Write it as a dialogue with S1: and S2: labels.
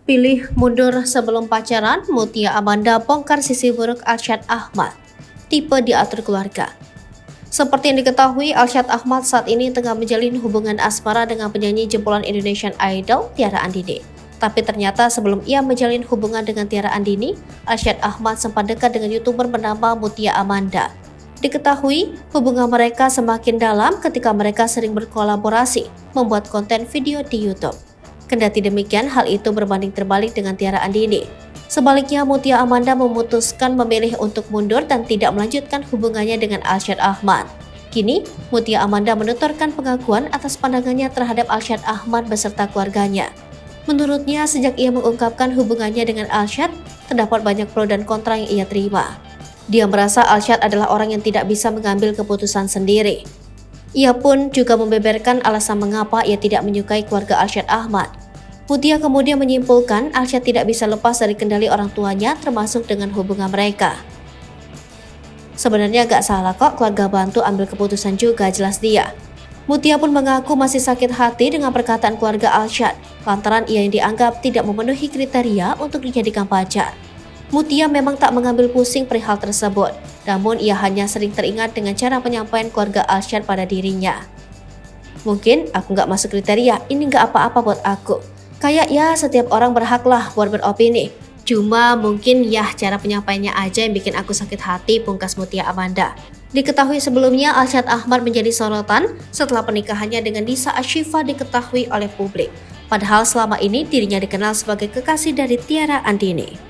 S1: pilih mundur sebelum pacaran, Mutia Amanda bongkar sisi buruk Arsyad Ahmad. Tipe diatur keluarga. Seperti yang diketahui, Arsyad Ahmad saat ini tengah menjalin hubungan asmara dengan penyanyi jebolan Indonesian Idol, Tiara Andini. Tapi ternyata sebelum ia menjalin hubungan dengan Tiara Andini, Arsyad Ahmad sempat dekat dengan YouTuber bernama Mutia Amanda. Diketahui, hubungan mereka semakin dalam ketika mereka sering berkolaborasi membuat konten video di YouTube. Kendati demikian, hal itu berbanding terbalik dengan Tiara Andini. Sebaliknya, Mutia Amanda memutuskan memilih untuk mundur dan tidak melanjutkan hubungannya dengan Arsyad Ahmad. Kini, Mutia Amanda menuturkan pengakuan atas pandangannya terhadap Arsyad Ahmad beserta keluarganya. Menurutnya, sejak ia mengungkapkan hubungannya dengan Arsyad, terdapat banyak pro dan kontra yang ia terima. Dia merasa Arsyad adalah orang yang tidak bisa mengambil keputusan sendiri. Ia pun juga membeberkan alasan mengapa ia tidak menyukai keluarga Arsyad Ahmad. Mutia kemudian menyimpulkan Arsyad tidak bisa lepas dari kendali orang tuanya termasuk dengan hubungan mereka. Sebenarnya gak salah kok keluarga bantu ambil keputusan juga, jelas dia. Mutia pun mengaku masih sakit hati dengan perkataan keluarga Arsyad lantaran ia yang dianggap tidak memenuhi kriteria untuk dijadikan pacar. Mutia memang tak mengambil pusing perihal tersebut, namun ia hanya sering teringat dengan cara penyampaian keluarga Arsyad pada dirinya. Mungkin aku gak masuk kriteria, ini gak apa-apa buat aku. Kayak ya setiap orang berhak lah buat beropini. Cuma mungkin ya cara penyampaiannya aja yang bikin aku sakit hati, pungkas Mutia Amanda. Diketahui sebelumnya Arsyad Ahmad menjadi sorotan setelah pernikahannya dengan Nisa Ashifa diketahui oleh publik. Padahal selama ini dirinya dikenal sebagai kekasih dari Tiara Andini.